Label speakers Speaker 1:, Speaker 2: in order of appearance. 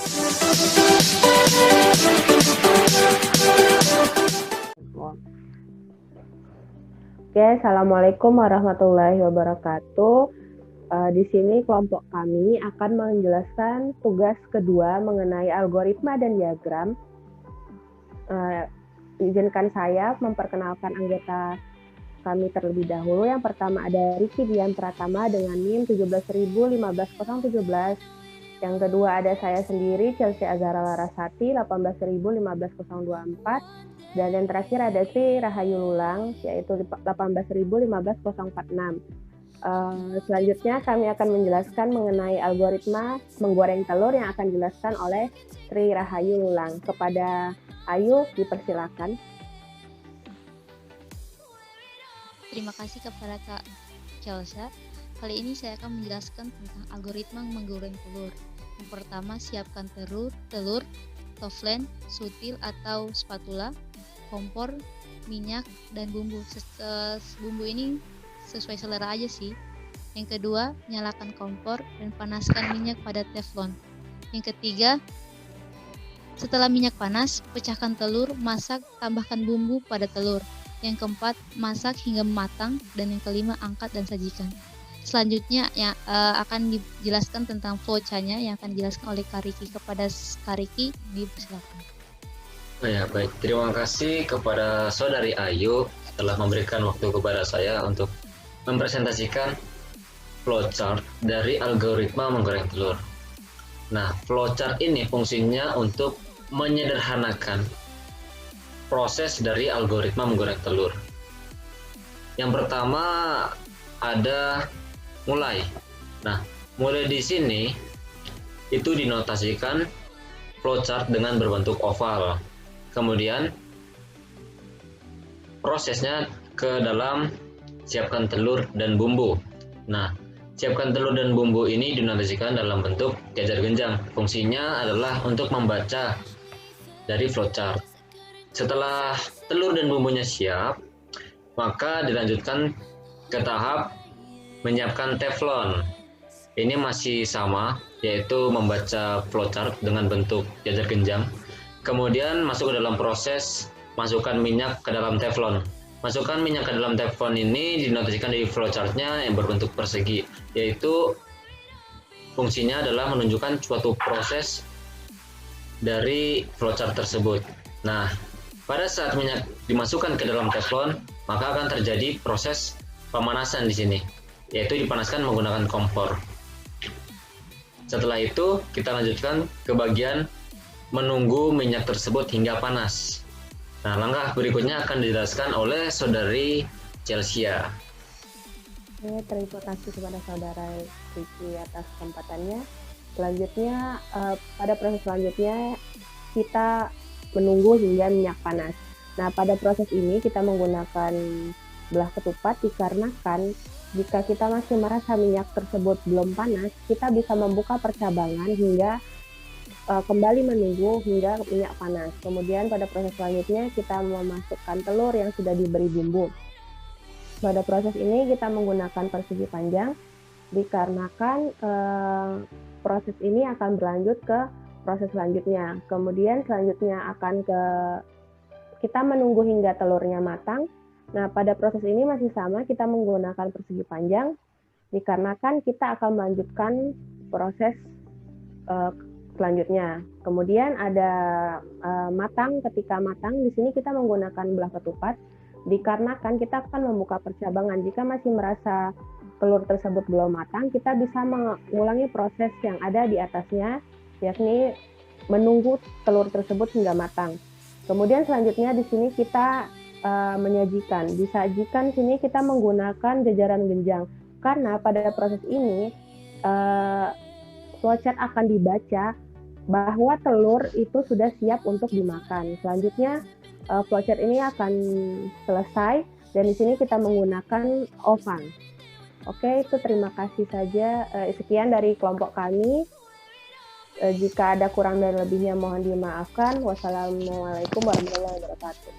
Speaker 1: Oke, Assalamualaikum warahmatullahi wabarakatuh. Di sini kelompok kami akan menjelaskan tugas kedua mengenai algoritma dan diagram. Izinkan saya memperkenalkan anggota kami terlebih dahulu. Yang pertama ada Riki Dian Pratama dengan NIM 1715017. Yang kedua ada saya sendiri, Chelsea Azhara Larasati 1801524. Dan yang terakhir ada Sri Rahayu Lulang yaitu 1801546. Selanjutnya kami akan menjelaskan mengenai algoritma menggoreng telur yang akan dijelaskan oleh Sri Rahayu Lulang. Kepada Ayu dipersilakan.
Speaker 2: Terima kasih kepada Kak Chelsea. Kali ini saya akan menjelaskan tentang algoritma menggoreng telur. Yang pertama, siapkan telur, teflon, sutil atau spatula, kompor, minyak, dan bumbu. Bumbu ini sesuai selera aja sih. Yang kedua, nyalakan kompor dan panaskan minyak pada teflon. Yang ketiga, setelah minyak panas, pecahkan telur, masak, tambahkan bumbu pada telur. Yang keempat, masak hingga matang. Dan yang kelima, angkat dan sajikan. Selanjutnya akan dijelaskan tentang flowchart-nya yang akan dijelaskan oleh Kariki. Kepada Kariki, dipersilakan.
Speaker 3: Oh ya, baik. Terima kasih kepada Saudari Ayu telah memberikan waktu kepada saya untuk mempresentasikan flowchart dari algoritma menggoreng telur. Nah, flowchart ini fungsinya untuk menyederhanakan proses dari algoritma menggoreng telur. Yang pertama ada mulai. Nah, mulai di sini itu dinotasikan flowchart dengan berbentuk oval. Kemudian prosesnya ke dalam siapkan telur dan bumbu. Nah, siapkan telur dan bumbu ini dinotasikan dalam bentuk jajar genjang. Fungsinya adalah untuk membaca dari flowchart. Setelah telur dan bumbunya siap, maka dilanjutkan ke tahap menyiapkan teflon. Ini masih sama, yaitu membaca flowchart dengan bentuk jajar genjang. Kemudian masuk ke dalam proses masukkan minyak ke dalam teflon. Masukkan minyak ke dalam teflon ini dinotasikan di flowchart-nya yang berbentuk persegi, yaitu fungsinya adalah menunjukkan suatu proses dari flowchart tersebut. Nah, pada saat minyak dimasukkan ke dalam teflon, maka akan terjadi proses pemanasan di sini, yaitu dipanaskan menggunakan kompor. Setelah itu, kita lanjutkan ke bagian menunggu minyak tersebut hingga panas. Nah, langkah berikutnya akan dijelaskan oleh Saudari Chelsea.
Speaker 1: Oke, terima kasih kepada Saudara Riki atas kesempatannya. Selanjutnya, pada proses selanjutnya kita menunggu hingga minyak panas. Nah, pada proses ini kita menggunakan belah ketupat dikarenakan jika kita masih merasa minyak tersebut belum panas, kita bisa membuka percabangan hingga kembali menunggu hingga minyak panas. Kemudian pada proses selanjutnya kita memasukkan telur yang sudah diberi bumbu. Pada proses ini kita menggunakan persegi panjang dikarenakan proses ini akan berlanjut ke proses selanjutnya. Kemudian selanjutnya akan kita menunggu hingga telurnya matang. Nah, pada proses ini masih sama, kita menggunakan persegi panjang dikarenakan kita akan melanjutkan proses selanjutnya. Kemudian ada matang. Ketika matang, di sini kita menggunakan belah ketupat dikarenakan kita akan membuka percabangan. Jika masih merasa telur tersebut belum matang, kita bisa mengulangi proses yang ada di atasnya, yakni menunggu telur tersebut hingga matang. Kemudian selanjutnya di sini kita menyajikan. Disajikan sini kita menggunakan jajaran genjang karena pada proses ini flowchart akan dibaca bahwa telur itu sudah siap untuk dimakan. Selanjutnya flowchart ini akan selesai dan di sini kita menggunakan oven. Oke, itu terima kasih saja. Sekian dari kelompok kami. Jika ada kurang dan lebihnya mohon dimaafkan. Wassalamualaikum warahmatullahi wabarakatuh.